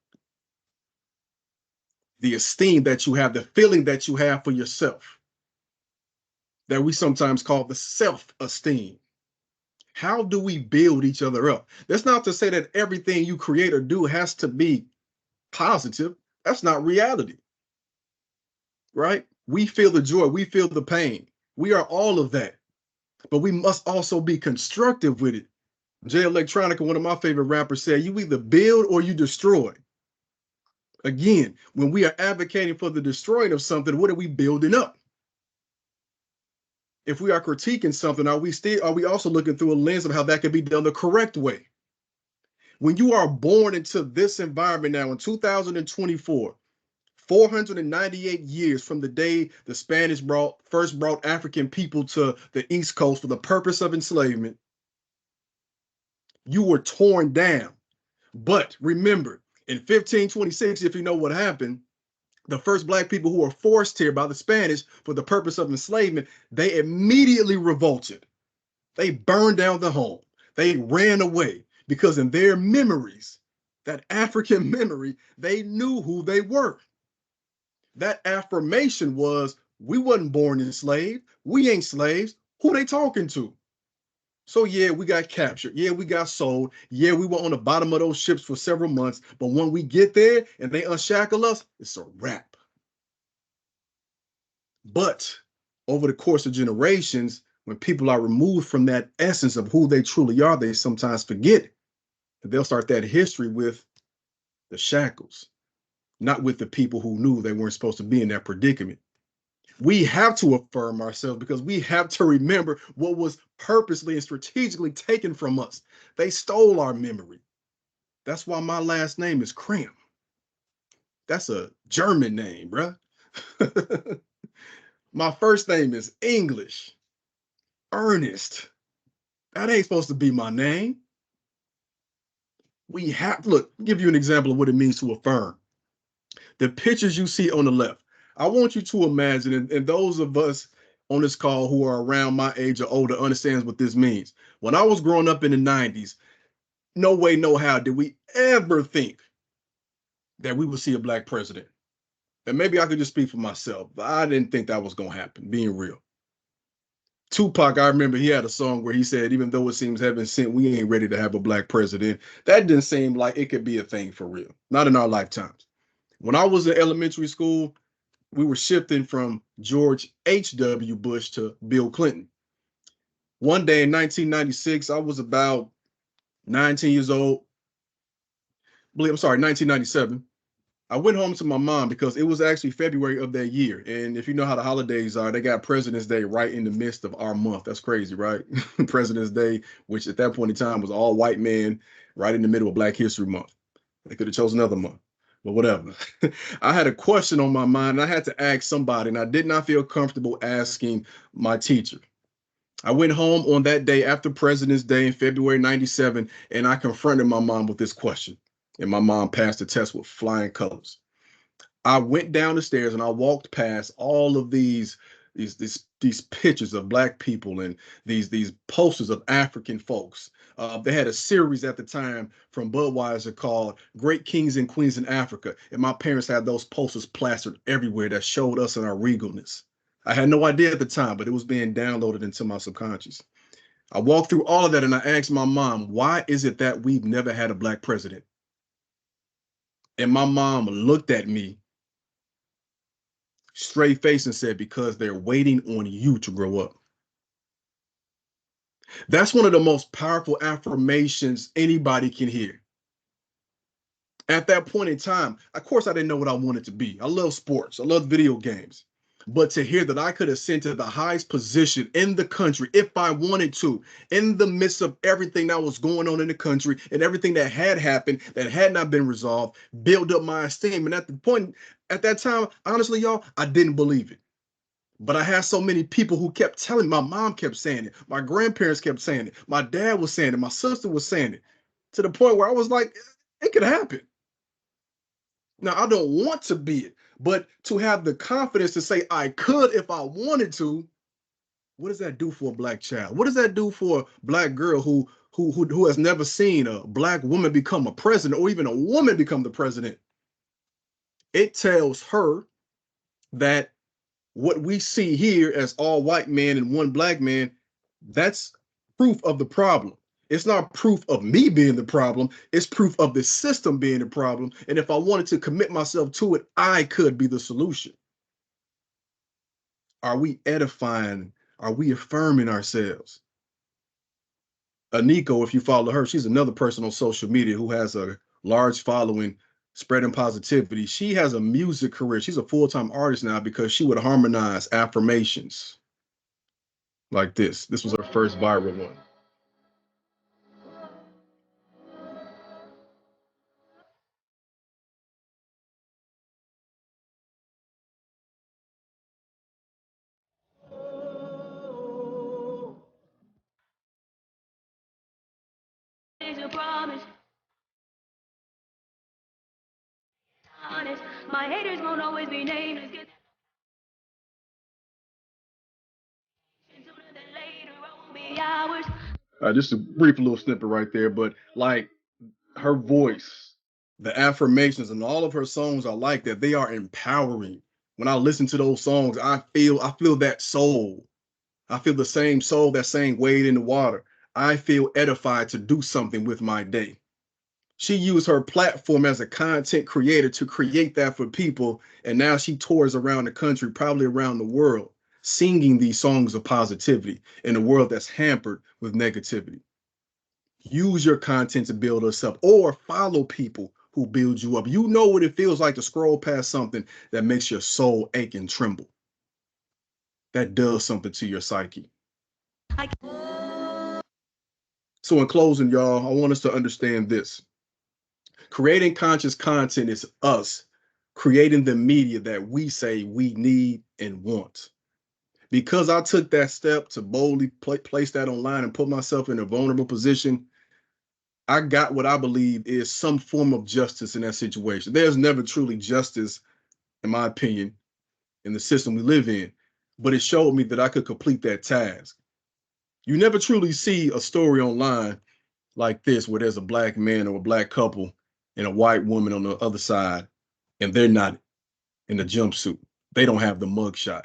the esteem that you have, the feeling that you have for yourself, that we sometimes call the self-esteem. How do we build each other up? That's not to say that everything you create or do has to be positive. That's not reality, right? We feel the joy, we feel the pain. We are all of that, but we must also be constructive with it. Jay Electronica, one of my favorite rappers, said, you either build or you destroy. Again, when we are advocating for the destroying of something, what are we building up? If we are critiquing something, are we also looking through a lens of how that can be done the correct way? When you are born into this environment now in 2024, 498 years from the day the Spanish first brought African people to the East Coast for the purpose of enslavement, you were torn down. But remember, in 1526, if you know what happened, The first black people who were forced here by the Spanish for the purpose of enslavement, they immediately revolted. They burned down the home. They ran away because in their memories, that African memory, they knew who they were. That affirmation was, we wasn't born enslaved. We ain't slaves. Who they talking to? So yeah, we got captured. Yeah, we got sold. Yeah, we were on the bottom of those ships for several months. But when we get there and they unshackle us, it's a wrap. But over the course of generations, when people are removed from that essence of who they truly are, they sometimes forget. They'll start that history with the shackles, not with the people who knew they weren't supposed to be in that predicament. We have to affirm ourselves because we have to remember what was purposely and strategically taken from us. They stole our memory. That's why my last name is Crim. That's a German name, bruh. My first name is English. Ernest. That ain't supposed to be my name. We have, look, give you an example of what it means to affirm. The pictures you see on the left, I want you to imagine, and those of us on this call who are around my age or older understands what this means. When I was growing up in the 90s, no way, no how did we ever think that we would see a black president. And maybe I could just speak for myself, but I didn't think that was going to happen, being real. Tupac, I remember he had a song where he said, even though it seems heaven sent, we ain't ready to have a black president. That didn't seem like it could be a thing for real, not in our lifetimes. When I was in elementary school, we were shifting from George H.W. Bush to Bill Clinton. One day in 1996, I was about 19 years old. I'm sorry, 1997. I went home to my mom because it was actually February of that year. And if you know how the holidays are, they got President's Day right in the midst of our month. That's crazy, right? President's Day, which at that point in time was all white men, right in the middle of Black History Month. They could have chosen another month, but whatever. I had a question on my mind and I had to ask somebody, and I did not feel comfortable asking my teacher. I went home on that day after President's Day in February 97, and I confronted my mom with this question. And my mom passed the test with flying colors. I went down the stairs and I walked past all of these pictures of black people and these posters of African folks. They had a series at the time from Budweiser called Great Kings and Queens in Africa. And my parents had those posters plastered everywhere that showed us in our regalness. I had no idea at the time, but it was being downloaded into my subconscious. I walked through all of that and I asked my mom, why is it that we've never had a black president? And my mom looked at me straight face and said, because they're waiting on you to grow up. That's one of the most powerful affirmations anybody can hear. At that point in time, of course, I didn't know what I wanted to be. I love sports. I love video games. But to hear that I could ascend to the highest position in the country if I wanted to, in the midst of everything that was going on in the country and everything that had happened that had not been resolved, build up my esteem. And at that time, honestly, y'all, I didn't believe it. But I had so many people who kept telling me. My mom kept saying it. My grandparents kept saying it. My dad was saying it. My sister was saying it, to the point where I was like, it could happen. Now, I don't want to be it, but to have the confidence to say I could if I wanted to, what does that do for a black child? What does that do for a black girl who has never seen a black woman become a president or even a woman become the president? It tells her that what we see here as all white men and one black man, that's proof of the problem. It's not proof of me being the problem. It's proof of the system being the problem. And if I wanted to commit myself to it, I could be the solution. Are we edifying? Are we affirming ourselves? Aniko, if you follow her, she's another person on social media who has a large following spreading positivity. She has a music career. She's a full-time artist now because she would harmonize affirmations like this. This was her first viral one. Is a promise. Honest, My haters won't always be nameless. Sooner than later, I will be ours. Just a brief little snippet right there, but like her voice, the affirmations, and all of her songs are like that. They are empowering. When I listen to those songs, I feel that soul. I feel the same soul, that same weight in the water. I feel edified to do something with my day. She used her platform as a content creator to create that for people. And now she tours around the country, probably around the world, singing these songs of positivity in a world that's hampered with negativity. Use your content to build us up or follow people who build you up. You know what it feels like to scroll past something that makes your soul ache and tremble. That does something to your psyche. So in closing, y'all, I want us to understand this. Creating conscious content is us creating the media that we say we need and want. Because I took that step to boldly place that online and put myself in a vulnerable position, I got what I believe is some form of justice in that situation. There's never truly justice, in my opinion, in the system we live in, but it showed me that I could complete that task. You never truly see a story online like this where there's a black man or a black couple and a white woman on the other side, and they're not in the jumpsuit. They don't have the mugshot.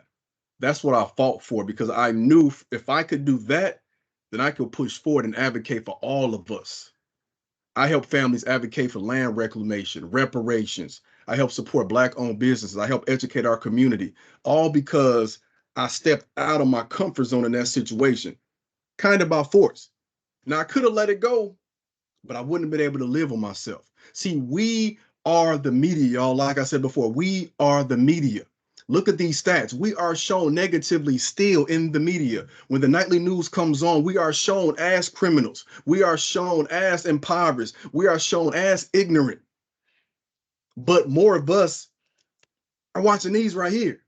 That's what I fought for because I knew if I could do that, then I could push forward and advocate for all of us. I help families advocate for land reclamation, reparations. I help support Black-owned businesses. I help educate our community, all because I stepped out of my comfort zone in that situation, kind of by force. Now, I could have let it go, but I wouldn't have been able to live on myself. See, we are the media, y'all. Like I said before, we are the media. Look at these stats. We are shown negatively still in the media. When the nightly news comes on, we are shown as criminals. We are shown as impoverished. We are shown as ignorant. But more of us are watching these right here.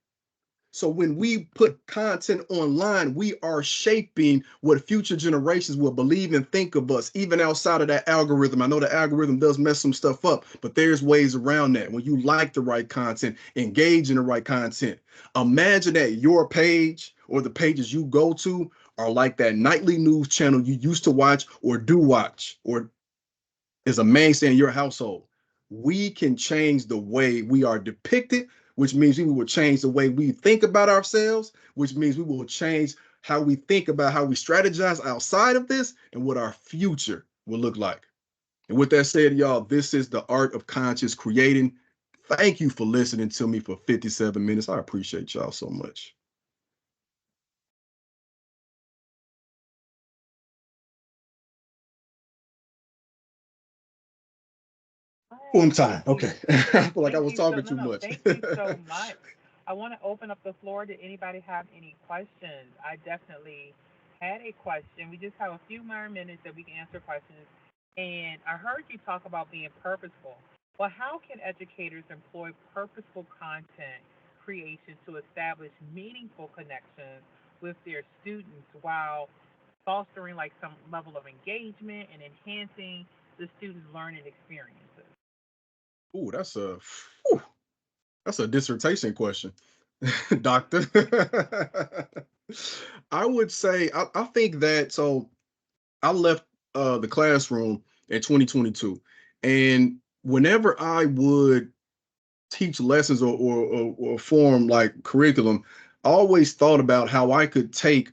So when we put content online, we are shaping what future generations will believe and think of us, even outside of that algorithm. I know the algorithm does mess some stuff up, but there's ways around that. When you like the right content, engage in the right content. Imagine that your page or the pages you go to are like that nightly news channel you used to watch or do watch or is a mainstay in your household. We can change the way we are depicted, which means we will change the way we think about ourselves, which means we will change how we think about how we strategize outside of this and what our future will look like. And with that said, y'all, this is the art of conscious creating. Thank you for listening to me for 57 minutes. I appreciate y'all so much. One time. Okay. I feel like I was talking too much. Thank you so much. I want to open up the floor. Did anybody have any questions? I definitely had a question. We just have a few more minutes that we can answer questions. And I heard you talk about being purposeful. Well, how can educators employ purposeful content creation to establish meaningful connections with their students while fostering like some level of engagement and enhancing the students' learning experiences? Ooh, that's a dissertation question, doctor. I would say I think that so I left the classroom in 2022, and whenever I would teach lessons or form like curriculum, I always thought about how I could take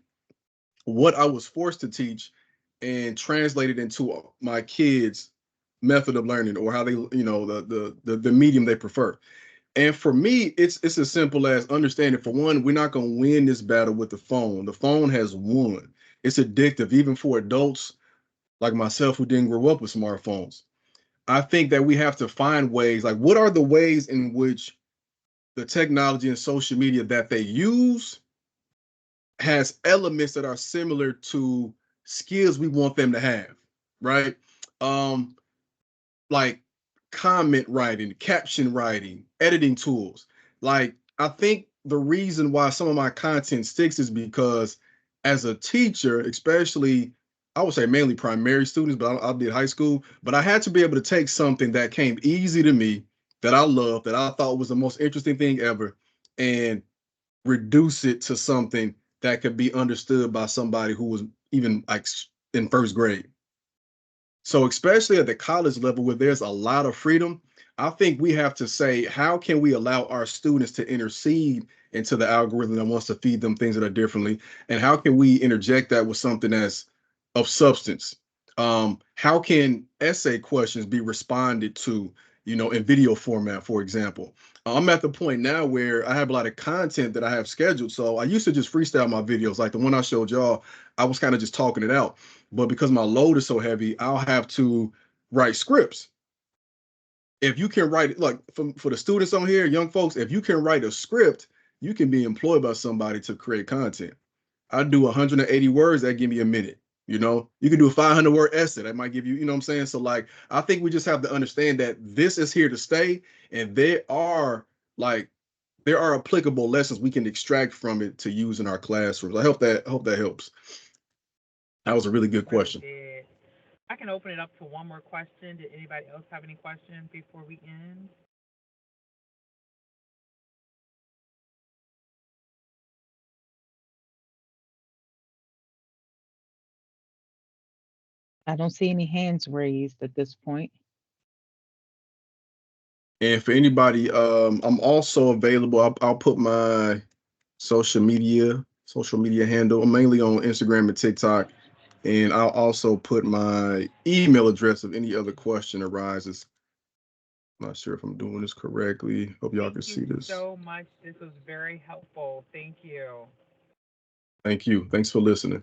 what I was forced to teach and translate it into my kids' method of learning or how they, the medium they prefer. And for me, it's as simple as understanding, for one, we're not going to win this battle with the phone. The phone has won. It's addictive, even for adults like myself who didn't grow up with smartphones. I think that we have to find ways, like what are the ways in which the technology and social media that they use has elements that are similar to skills we want them to have, right? Um, like comment writing, caption writing, editing tools. Like, I think the reason why some of my content sticks is because as a teacher, especially, I would say mainly primary students, but I did high school, but I had to be able to take something that came easy to me that I love, that I thought was the most interesting thing ever, and reduce it to something that could be understood by somebody who was even like in first grade. So, especially at the college level where there's a lot of freedom, I think we have to say, how can we allow our students to intercede into the algorithm that wants to feed them things that are differently? And how can we interject that with something that's of substance? How can essay questions be responded to, in video format, for example? I'm at the point now where I have a lot of content that I have scheduled. So I used to just freestyle my videos, like the one I showed y'all. I was kind of just talking it out. But because my load is so heavy, I'll have to write scripts. If you can write, like for the students on here, young folks, if you can write a script, you can be employed by somebody to create content. I do 180 words, that give me a minute. You can do a 500-word essay, that might give you, what I'm saying? So like, I think we just have to understand that this is here to stay, and there are applicable lessons we can extract from it to use in our classrooms. I hope that helps. That was a really good Really question. did. I can open it up to one more question. Did anybody else have any questions before we end? I don't see any hands raised at this point. And for anybody, I'm also available. I'll put my social media handle. I'm mainly on Instagram and TikTok, and I'll also put my email address if any other question arises. Not sure if I'm doing this correctly. Hope y'all can Thank you see this. so much. This was very helpful. Thank you. Thank you. Thanks for listening.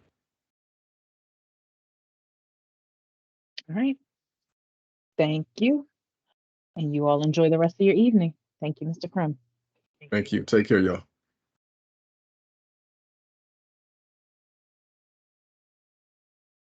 All right. Thank you. And you all enjoy the rest of your evening. Thank you, Mr. Crum. Thank Thank you. you. Take care, y'all.